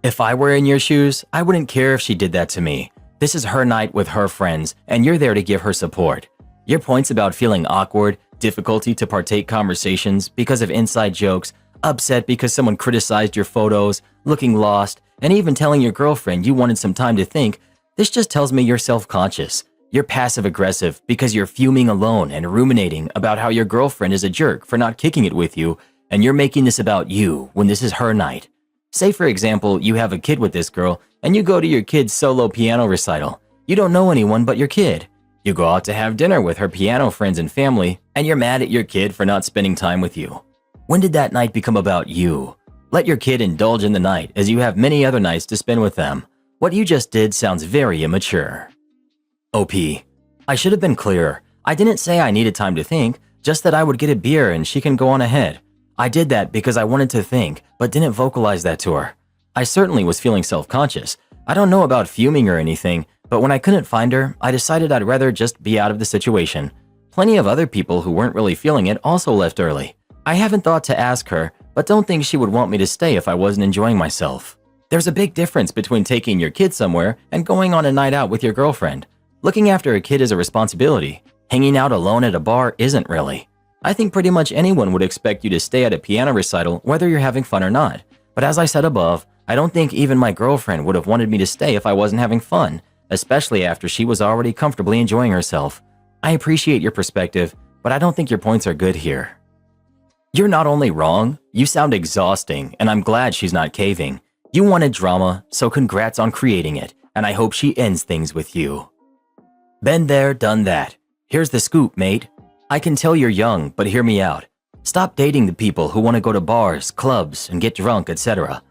If I were in your shoes, I wouldn't care if she did that to me. This is her night with her friends, and you're there to give her support. Your points about feeling awkward, difficulty to partake conversations because of inside jokes, upset because someone criticized your photos, looking lost, and even telling your girlfriend you wanted some time to think, this just tells me you're self-conscious. You're passive-aggressive because you're fuming alone and ruminating about how your girlfriend is a jerk for not kicking it with you, and you're making this about you when this is her night. Say, for example, you have a kid with this girl, and you go to your kid's solo piano recital. You don't know anyone but your kid. You go out to have dinner with her piano friends and family, and you're mad at your kid for not spending time with you. When did that night become about you? Let your kid indulge in the night as you have many other nights to spend with them. What you just did sounds very immature. OP. I should have been clearer. I didn't say I needed time to think, just that I would get a beer and she can go on ahead. I did that because I wanted to think, but didn't vocalize that to her. I certainly was feeling self-conscious. I don't know about fuming or anything, but when I couldn't find her, I decided I'd rather just be out of the situation. Plenty of other people who weren't really feeling it also left early. I haven't thought to ask her, but don't think she would want me to stay if I wasn't enjoying myself. There's a big difference between taking your kid somewhere and going on a night out with your girlfriend. Looking after a kid is a responsibility. Hanging out alone at a bar isn't really. I think pretty much anyone would expect you to stay at a piano recital whether you're having fun or not. But as I said above, I don't think even my girlfriend would have wanted me to stay if I wasn't having fun, especially after she was already comfortably enjoying herself. I appreciate your perspective, but I don't think your points are good here. You're not only wrong, you sound exhausting, and I'm glad she's not caving. You wanted drama, so congrats on creating it, and I hope she ends things with you. Been there, done that. Here's the scoop, mate. I can tell you're young, but hear me out. Stop dating the people who want to go to bars, clubs, and get drunk, etc.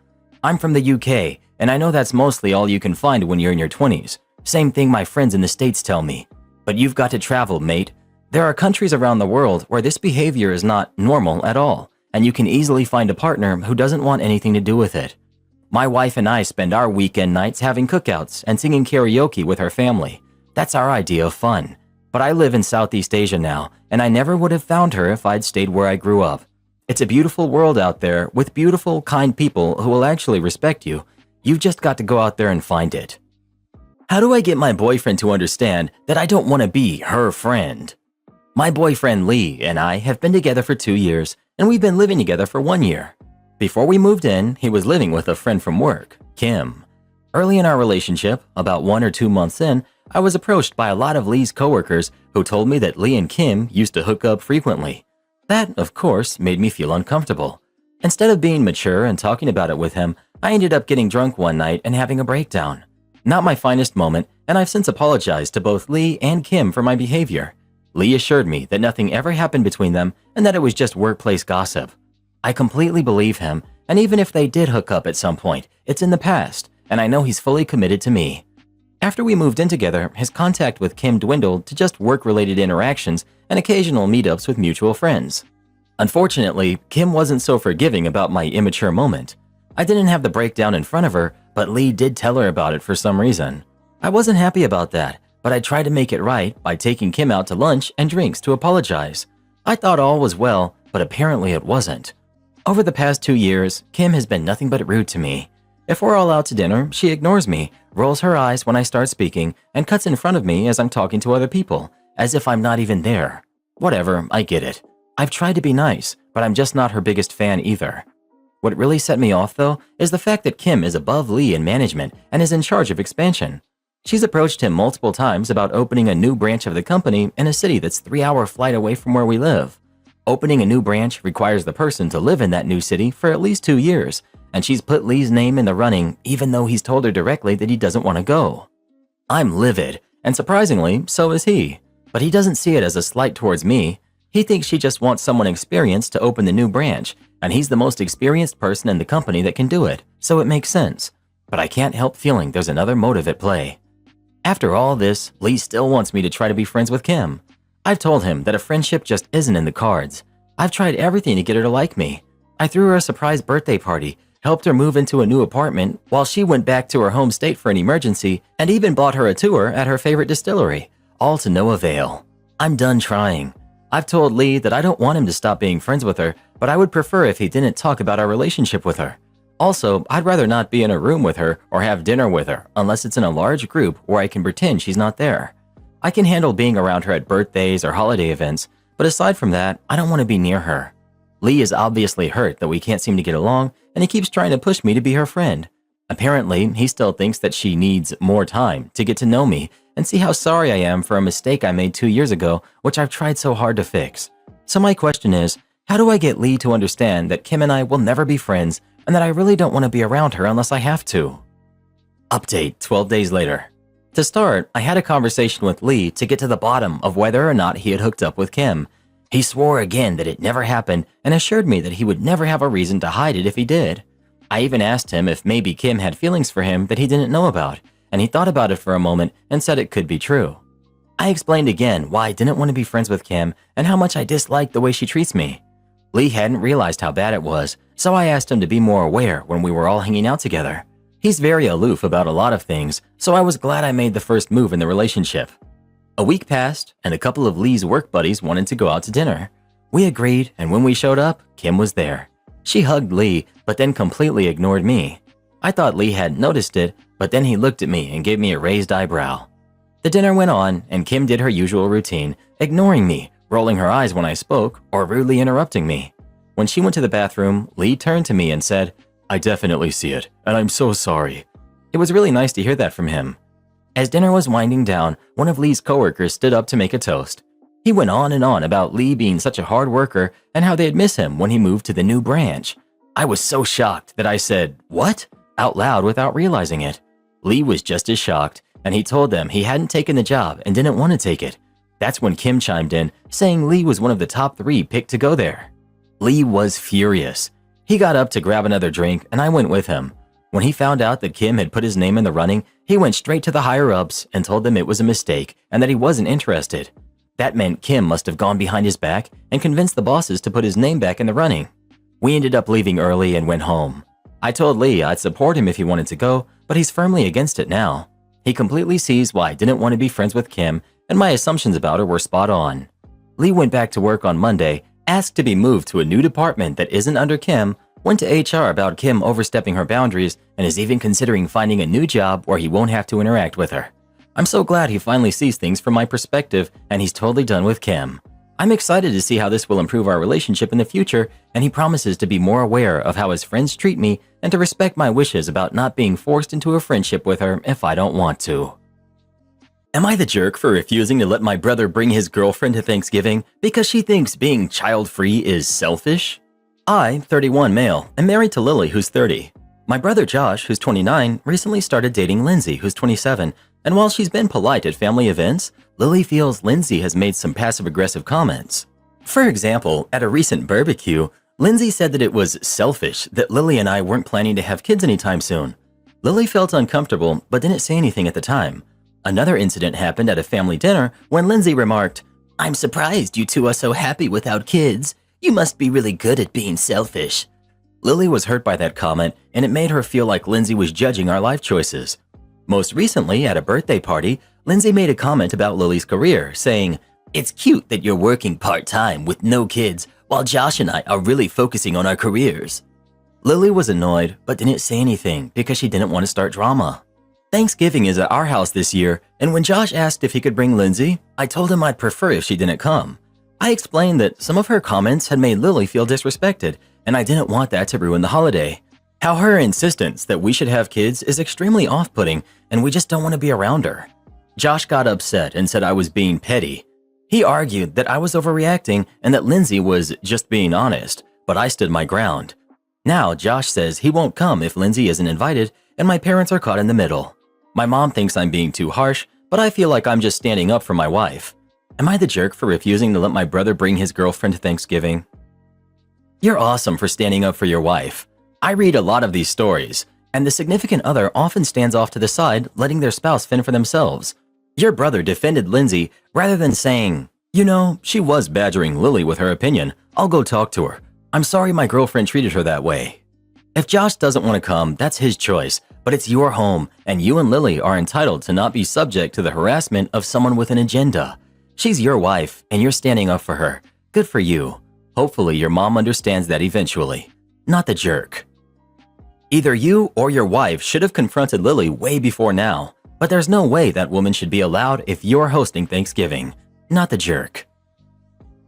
I'm from the UK, and I know that's mostly all you can find when you're in your 20s. Same thing my friends in the States tell me. But you've got to travel, mate. There are countries around the world where this behavior is not normal at all, and you can easily find a partner who doesn't want anything to do with it. My wife and I spend our weekend nights having cookouts and singing karaoke with our family. That's our idea of fun. But I live in Southeast Asia now, and I never would have found her if I'd stayed where I grew up. It's a beautiful world out there with beautiful, kind people who will actually respect you. You've just got to go out there and find it. How do I get my boyfriend to understand that I don't want to be her friend? My boyfriend Lee and I have been together for 2 years, and we've been living together for 1 year. Before we moved in, he was living with a friend from work, Kim. Early in our relationship, about 1 or 2 months in, I was approached by a lot of Lee's coworkers who told me that Lee and Kim used to hook up frequently. That, of course, made me feel uncomfortable. Instead of being mature and talking about it with him, I ended up getting drunk one night and having a breakdown. Not my finest moment, and I've since apologized to both Lee and Kim for my behavior. Lee assured me that nothing ever happened between them and that it was just workplace gossip. I completely believe him, and even if they did hook up at some point, it's in the past, and I know he's fully committed to me. After we moved in together, his contact with Kim dwindled to just work-related interactions and occasional meetups with mutual friends. Unfortunately, Kim wasn't so forgiving about my immature moment. I didn't have the breakdown in front of her, but Lee did tell her about it for some reason. I wasn't happy about that, but I tried to make it right by taking Kim out to lunch and drinks to apologize. I thought all was well, but apparently it wasn't. Over the past 2 years, Kim has been nothing but rude to me. If we're all out to dinner, she ignores me, rolls her eyes when I start speaking, and cuts in front of me as I'm talking to other people, as if I'm not even there. Whatever, I get it. I've tried to be nice, but I'm just not her biggest fan either. What really set me off, though, is the fact that Kim is above Lee in management and is in charge of expansion. She's approached him multiple times about opening a new branch of the company in a city that's 3-hour flight away from where we live. Opening a new branch requires the person to live in that new city for at least 2 years, and she's put Lee's name in the running even though he's told her directly that he doesn't want to go. I'm livid, and surprisingly, so is he. But he doesn't see it as a slight towards me. He thinks she just wants someone experienced to open the new branch, and he's the most experienced person in the company that can do it, so it makes sense. But I can't help feeling there's another motive at play. After all this, Lee still wants me to try to be friends with Kim. I've told him that a friendship just isn't in the cards. I've tried everything to get her to like me. I threw her a surprise birthday party, helped her move into a new apartment while she went back to her home state for an emergency, and even bought her a tour at her favorite distillery, all to no avail. I'm done trying. I've told Lee that I don't want him to stop being friends with her, but I would prefer if he didn't talk about our relationship with her. Also, I'd rather not be in a room with her or have dinner with her unless it's in a large group where I can pretend she's not there. I can handle being around her at birthdays or holiday events, but aside from that, I don't want to be near her. Lee is obviously hurt that we can't seem to get along, and he keeps trying to push me to be her friend. Apparently, he still thinks that she needs more time to get to know me and see how sorry I am for a mistake I made 2 years ago, which I've tried so hard to fix. So my question is, how do I get Lee to understand that Kim and I will never be friends and that I really don't want to be around her unless I have to? Update 12 days later. To start, I had a conversation with Lee to get to the bottom of whether or not he had hooked up with Kim. He swore again that it never happened and assured me that he would never have a reason to hide it if he did. I even asked him if maybe Kim had feelings for him that he didn't know about, and he thought about it for a moment and said it could be true. I explained again why I didn't want to be friends with Kim and how much I disliked the way she treats me. Lee hadn't realized how bad it was, so I asked him to be more aware when we were all hanging out together. He's very aloof about a lot of things, so I was glad I made the first move in the relationship. A week passed, and a couple of Lee's work buddies wanted to go out to dinner. We agreed, and when we showed up, Kim was there. She hugged Lee, but then completely ignored me. I thought Lee hadn't noticed it, but then he looked at me and gave me a raised eyebrow. The dinner went on, and Kim did her usual routine, ignoring me, rolling her eyes when I spoke, or rudely interrupting me. When she went to the bathroom, Lee turned to me and said, "I definitely see it, and I'm so sorry." It was really nice to hear that from him. As dinner was winding down, one of Lee's coworkers stood up to make a toast. He went on and on about Lee being such a hard worker and how they'd miss him when he moved to the new branch. I was so shocked that I said, "What?" out loud without realizing it. Lee was just as shocked, and he told them he hadn't taken the job and didn't want to take it. That's when Kim chimed in, saying Lee was one of the top 3 picked to go there. Lee was furious. He got up to grab another drink, and I went with him. When he found out that Kim had put his name in the running, he went straight to the higher-ups and told them it was a mistake and that he wasn't interested. That meant Kim must have gone behind his back and convinced the bosses to put his name back in the running. We ended up leaving early and went home. I told Lee I'd support him if he wanted to go, but he's firmly against it now. He completely sees why I didn't want to be friends with Kim, and my assumptions about her were spot on. Lee went back to work on Monday, asked to be moved to a new department that isn't under Kim, went to HR about Kim overstepping her boundaries, and is even considering finding a new job where he won't have to interact with her. I'm so glad he finally sees things from my perspective and he's totally done with Kim. I'm excited to see how this will improve our relationship in the future, and he promises to be more aware of how his friends treat me and to respect my wishes about not being forced into a friendship with her if I don't want to. Am I the jerk for refusing to let my brother bring his girlfriend to Thanksgiving because she thinks being child-free is selfish? I, 31 male, am married to Lily, who's 30. My brother Josh, who's 29, recently started dating Lindsay, who's 27, and while she's been polite at family events, Lily feels Lindsay has made some passive-aggressive comments. For example, at a recent barbecue, Lindsay said that it was selfish that Lily and I weren't planning to have kids anytime soon. Lily felt uncomfortable but didn't say anything at the time. Another incident happened at a family dinner when Lindsay remarked, "I'm surprised you two are so happy without kids. You must be really good at being selfish." Lily was hurt by that comment, and it made her feel like Lindsay was judging our life choices. Most recently, at a birthday party, Lindsay made a comment about Lily's career, saying, "It's cute that you're working part-time with no kids, while Josh and I are really focusing on our careers." Lily was annoyed, but didn't say anything because she didn't want to start drama. Thanksgiving is at our house this year, and when Josh asked if he could bring Lindsay, I told him I'd prefer if she didn't come. I explained that some of her comments had made Lily feel disrespected, and I didn't want that to ruin the holiday. How her insistence that we should have kids is extremely off-putting, and we just don't want to be around her. Josh got upset and said I was being petty. He argued that I was overreacting and that Lindsay was just being honest, but I stood my ground. Now Josh says he won't come if Lindsay isn't invited, and my parents are caught in the middle. My mom thinks I'm being too harsh, but I feel like I'm just standing up for my wife. Am I the jerk for refusing to let my brother bring his girlfriend to Thanksgiving? You're awesome for standing up for your wife. I read a lot of these stories, and the significant other often stands off to the side, letting their spouse fend for themselves. Your brother defended Lindsay rather than saying, "You know, she was badgering Lily with her opinion. I'll go talk to her. I'm sorry my girlfriend treated her that way." If Josh doesn't want to come, that's his choice, but it's your home, and you and Lily are entitled to not be subject to the harassment of someone with an agenda. She's your wife, and you're standing up for her. Good for you. Hopefully your mom understands that eventually. Not the jerk. Either you or your wife should have confronted Lily way before now, but there's no way that woman should be allowed if you're hosting Thanksgiving. Not the jerk.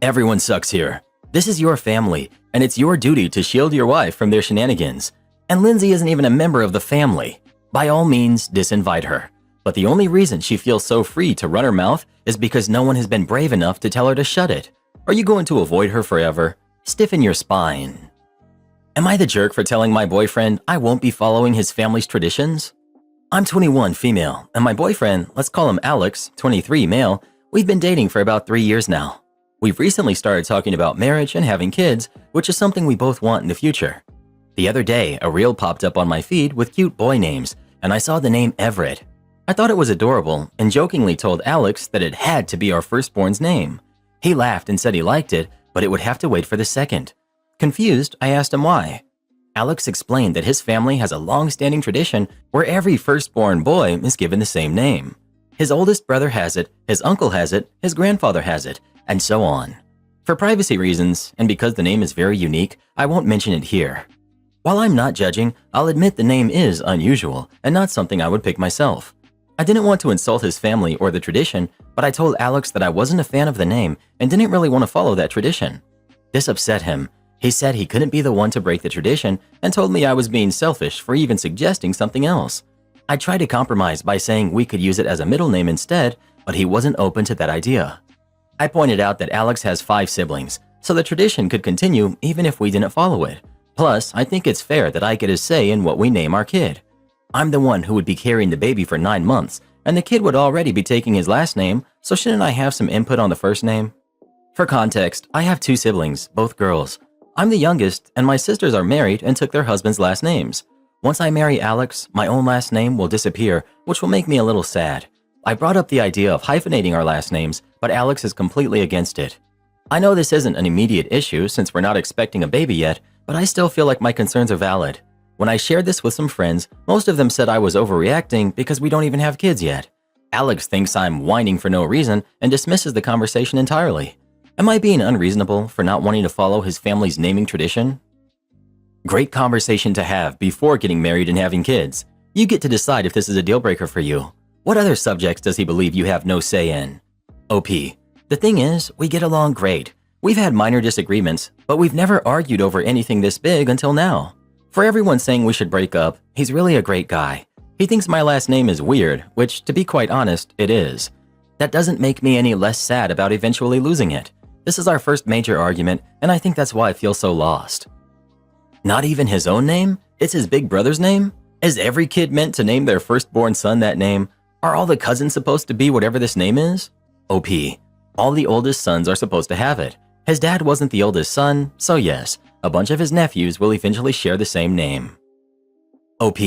Everyone sucks here. This is your family, and it's your duty to shield your wife from their shenanigans. And Lindsay isn't even a member of the family. By all means, disinvite her. But the only reason she feels so free to run her mouth is because no one has been brave enough to tell her to shut it. Are you going to avoid her forever? Stiffen your spine. Am I the jerk for telling my boyfriend I won't be following his family's traditions? I'm 21 female, and my boyfriend, let's call him Alex, 23 male, we've been dating for about 3 years now. We've recently started talking about marriage and having kids, which is something we both want in the future. The other day, a reel popped up on my feed with cute boy names, and I saw the name Everett. I thought it was adorable and jokingly told Alex that it had to be our firstborn's name. He laughed and said he liked it, but it would have to wait for the second. Confused, I asked him why. Alex explained that his family has a long-standing tradition where every firstborn boy is given the same name. His oldest brother has it, his uncle has it, his grandfather has it, and so on. For privacy reasons, and because the name is very unique, I won't mention it here. While I'm not judging, I'll admit the name is unusual and not something I would pick myself. I didn't want to insult his family or the tradition, but I told Alex that I wasn't a fan of the name and didn't really want to follow that tradition. This upset him. He said he couldn't be the one to break the tradition and told me I was being selfish for even suggesting something else. I tried to compromise by saying we could use it as a middle name instead, but he wasn't open to that idea. I pointed out that Alex has 5 siblings, so the tradition could continue even if we didn't follow it. Plus, I think it's fair that I get a say in what we name our kid. I'm the one who would be carrying the baby for 9 months, and the kid would already be taking his last name, so shouldn't I have some input on the first name? For context, I have 2 siblings, both girls. I'm the youngest, and my sisters are married and took their husbands' last names. Once I marry Alex, my own last name will disappear, which will make me a little sad. I brought up the idea of hyphenating our last names, but Alex is completely against it. I know this isn't an immediate issue since we're not expecting a baby yet, but I still feel like my concerns are valid. When I shared this with some friends, most of them said I was overreacting because we don't even have kids yet. Alex thinks I'm whining for no reason and dismisses the conversation entirely. Am I being unreasonable for not wanting to follow his family's naming tradition? Great conversation to have before getting married and having kids. You get to decide if this is a deal breaker for you. What other subjects does he believe you have no say in? OP. The thing is, we get along great. We've had minor disagreements, but we've never argued over anything this big until now. For everyone saying we should break up, he's really a great guy. He thinks my last name is weird, which, to be quite honest, it is. That doesn't make me any less sad about eventually losing it. This is our first major argument, and I think that's why I feel so lost. Not even his own name? It's his big brother's name? Is every kid meant to name their firstborn son that name? Are all the cousins supposed to be whatever this name is? OP. All the oldest sons are supposed to have it. His dad wasn't the oldest son, so yes, a bunch of his nephews will eventually share the same name. OP.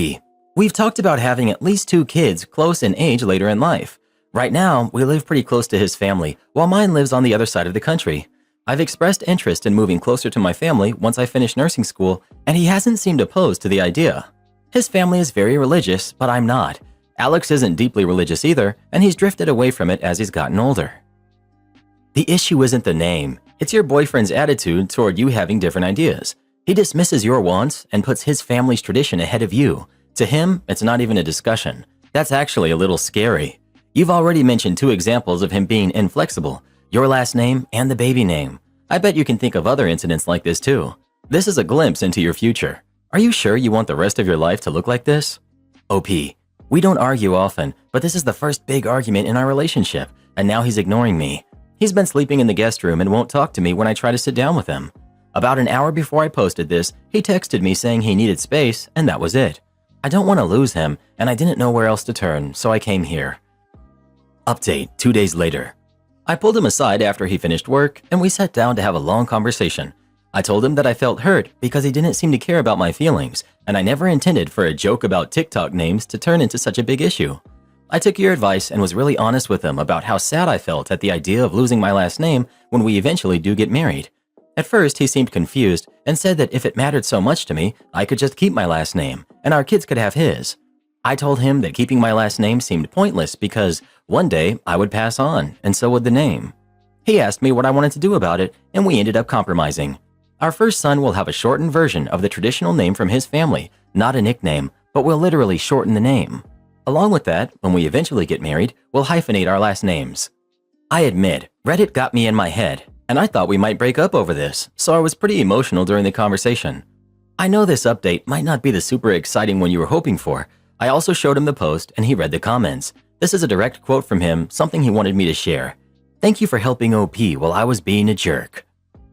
We've talked about having at least 2 kids close in age later in life. Right now, we live pretty close to his family, while mine lives on the other side of the country. I've expressed interest in moving closer to my family once I finish nursing school, and he hasn't seemed opposed to the idea. His family is very religious, but I'm not. Alex isn't deeply religious either, and he's drifted away from it as he's gotten older. The issue isn't the name. It's your boyfriend's attitude toward you having different ideas. He dismisses your wants and puts his family's tradition ahead of you. To him, it's not even a discussion. That's actually a little scary. You've already mentioned 2 examples of him being inflexible, your last name and the baby name. I bet you can think of other incidents like this too. This is a glimpse into your future. Are you sure you want the rest of your life to look like this? OP. We don't argue often, but this is the first big argument in our relationship, and now he's ignoring me. He's been sleeping in the guest room and won't talk to me when I try to sit down with him. About an hour before I posted this, he texted me saying he needed space, and that was it. I don't want to lose him, and I didn't know where else to turn, so I came here. Update 2 days later. I pulled him aside after he finished work, and we sat down to have a long conversation. I told him that I felt hurt because he didn't seem to care about my feelings, and I never intended for a joke about TikTok names to turn into such a big issue. I took your advice and was really honest with him about how sad I felt at the idea of losing my last name when we eventually do get married. At first, he seemed confused and said that if it mattered so much to me, I could just keep my last name, and our kids could have his. I told him that keeping my last name seemed pointless because one day I would pass on, and so would the name. He asked me what I wanted to do about it, and we ended up compromising. Our first son will have a shortened version of the traditional name from his family, not a nickname, but we'll literally shorten the name. Along with that, when we eventually get married, we'll hyphenate our last names. I admit, Reddit got me in my head, and I thought we might break up over this, so I was pretty emotional during the conversation. I know this update might not be the super exciting one you were hoping for. I also showed him the post and he read the comments. This is a direct quote from him, something he wanted me to share. Thank you for helping OP while I was being a jerk.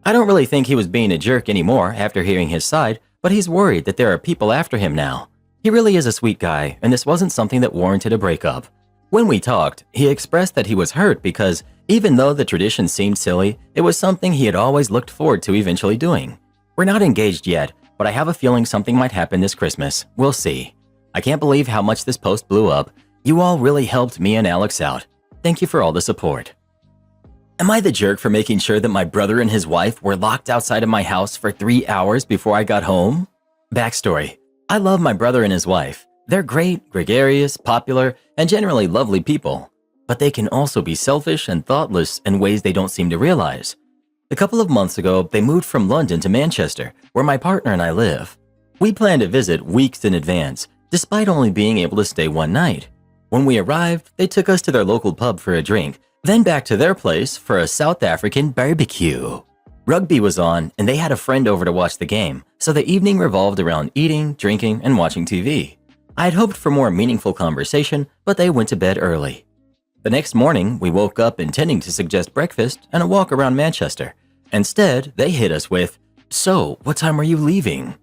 I don't really think he was being a jerk anymore after hearing his side, but he's worried that there are people after him now. He really is a sweet guy, and this wasn't something that warranted a breakup. When we talked, he expressed that he was hurt because even though the tradition seemed silly, it was something he had always looked forward to eventually doing. We're not engaged yet, but I have a feeling something might happen this Christmas. We'll see. I can't believe how much this post blew up. You all really helped me and Alex out. Thank you for all the support. Am I the jerk for making sure that my brother and his wife were locked outside of my house for 3 hours before I got home? Backstory. I love my brother and his wife. They're great, gregarious, popular, and generally lovely people. But they can also be selfish and thoughtless in ways they don't seem to realize. A couple of months ago, they moved from London to Manchester, where my partner and I live. We planned to visit weeks in advance, despite only being able to stay one night. When we arrived, they took us to their local pub for a drink, then back to their place for a South African barbecue. Rugby was on, and they had a friend over to watch the game, so the evening revolved around eating, drinking, and watching TV. I had hoped for more meaningful conversation, but they went to bed early. The next morning, we woke up intending to suggest breakfast and a walk around Manchester. Instead, they hit us with, "So, what time are you leaving?"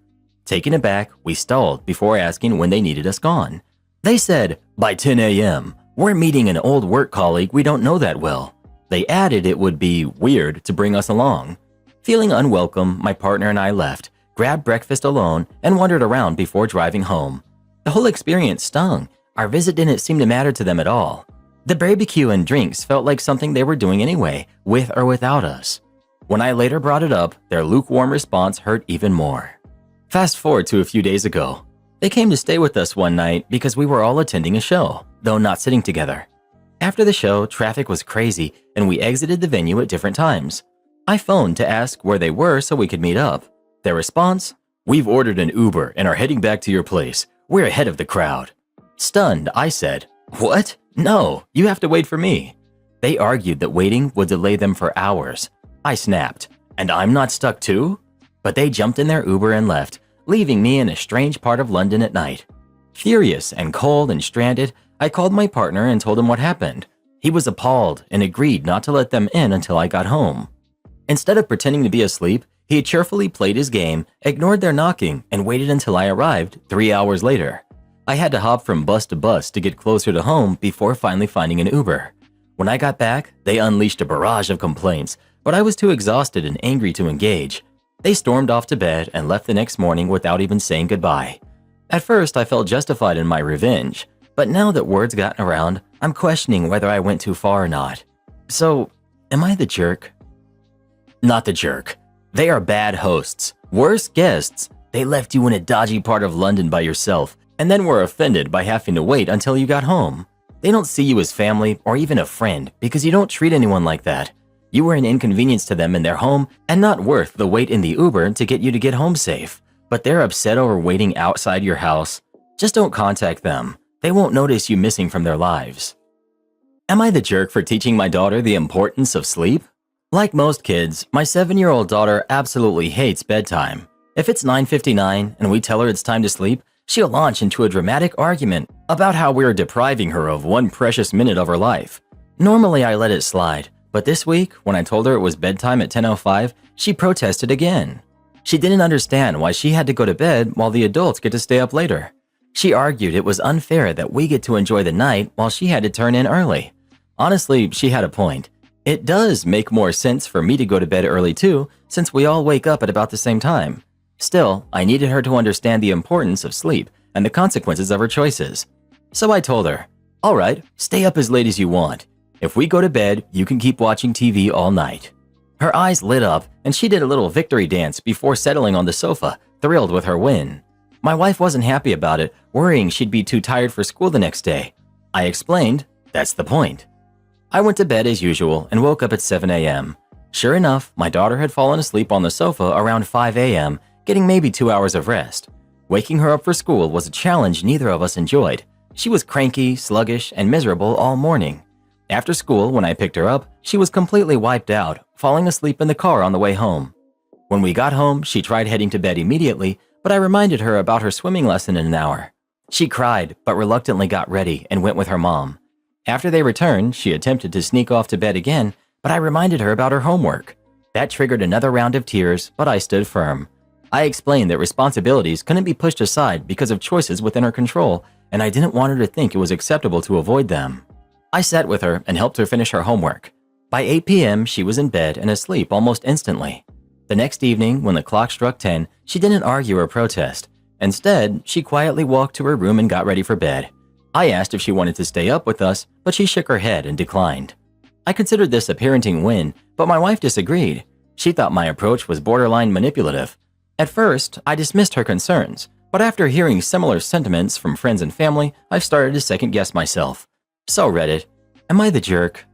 Taken aback, we stalled before asking when they needed us gone. They said, "By 10 a.m. We're meeting an old work colleague we don't know that well." They added it would be weird to bring us along. Feeling unwelcome, my partner and I left, grabbed breakfast alone, and wandered around before driving home. The whole experience stung. Our visit didn't seem to matter to them at all. The barbecue and drinks felt like something they were doing anyway, with or without us. When I later brought it up, their lukewarm response hurt even more. Fast forward to a few days ago. They came to stay with us one night because we were all attending a show, though not sitting together. After the show, traffic was crazy and we exited the venue at different times. I phoned to ask where they were so we could meet up. Their response? "We've ordered an Uber and are heading back to your place. We're ahead of the crowd." Stunned, I said, "What? No, you have to wait for me." They argued that waiting would delay them for hours. I snapped, "And I'm not stuck too?" But they jumped in their Uber and left, leaving me in a strange part of London at night. Furious and cold and stranded, I called my partner and told him what happened. He was appalled and agreed not to let them in until I got home. Instead of pretending to be asleep, he cheerfully played his game, ignored their knocking, and waited until I arrived 3 hours later. I had to hop from bus to bus to get closer to home before finally finding an Uber. When I got back, they unleashed a barrage of complaints, but I was too exhausted and angry to engage. They stormed off to bed and left the next morning without even saying goodbye. At first, I felt justified in my revenge, but now that word's gotten around, I'm questioning whether I went too far or not. So, am I the jerk? Not the jerk. They are bad hosts, worse guests. They left you in a dodgy part of London by yourself and then were offended by having to wait until you got home. They don't see you as family or even a friend because you don't treat anyone like that. You were an inconvenience to them in their home and not worth the wait in the Uber to get you to get home safe. But they're upset over waiting outside your house. Just don't contact them. They won't notice you missing from their lives. Am I the jerk for teaching my daughter the importance of sleep? Like most kids, my 7-year-old daughter absolutely hates bedtime. If it's 9:59 and we tell her it's time to sleep, she'll launch into a dramatic argument about how we're depriving her of one precious minute of her life. Normally I let it slide, but this week, when I told her it was bedtime at 10:05, she protested again. She didn't understand why she had to go to bed while the adults get to stay up later. She argued it was unfair that we get to enjoy the night while she had to turn in early. Honestly, she had a point. It does make more sense for me to go to bed early too, since we all wake up at about the same time. Still, I needed her to understand the importance of sleep and the consequences of her choices. So I told her, "All right, stay up as late as you want. If we go to bed, you can keep watching TV all night." Her eyes lit up and she did a little victory dance before settling on the sofa, thrilled with her win. My wife wasn't happy about it, worrying she'd be too tired for school the next day. I explained, "That's the point." I went to bed as usual and woke up at 7 a.m. Sure enough, my daughter had fallen asleep on the sofa around 5 a.m., getting maybe 2 hours of rest. Waking her up for school was a challenge neither of us enjoyed. She was cranky, sluggish, and miserable all morning. After school, when I picked her up, she was completely wiped out, falling asleep in the car on the way home. When we got home, she tried heading to bed immediately, but I reminded her about her swimming lesson in an hour. She cried, but reluctantly got ready and went with her mom. After they returned, she attempted to sneak off to bed again, but I reminded her about her homework. That triggered another round of tears, but I stood firm. I explained that responsibilities couldn't be pushed aside because of choices within her control, and I didn't want her to think it was acceptable to avoid them. I sat with her and helped her finish her homework. By 8 p.m., she was in bed and asleep almost instantly. The next evening, when the clock struck 10, she didn't argue or protest. Instead, she quietly walked to her room and got ready for bed. I asked if she wanted to stay up with us, but she shook her head and declined. I considered this a parenting win, but my wife disagreed. She thought my approach was borderline manipulative. At first, I dismissed her concerns, but after hearing similar sentiments from friends and family, I've started to second-guess myself. So Reddit, am I the jerk?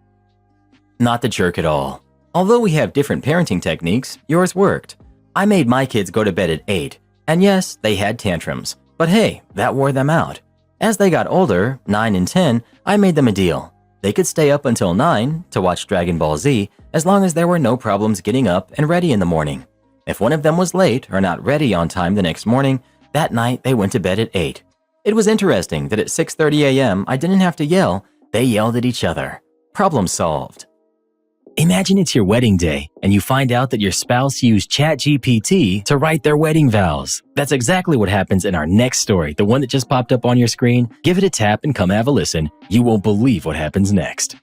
Not the jerk at all. Although we have different parenting techniques, yours worked. I made my kids go to bed at 8, and yes, they had tantrums, but hey, that wore them out. As they got older, 9 and 10, I made them a deal. They could stay up until 9 to watch Dragon Ball Z as long as there were no problems getting up and ready in the morning. If one of them was late or not ready on time the next morning, that night they went to bed at 8. It was interesting that at 6:30 a.m. I didn't have to yell, they yelled at each other. Problem solved. Imagine it's your wedding day and you find out that your spouse used ChatGPT to write their wedding vows. That's exactly what happens in our next story, the one that just popped up on your screen. Give it a tap and come have a listen. You won't believe what happens next.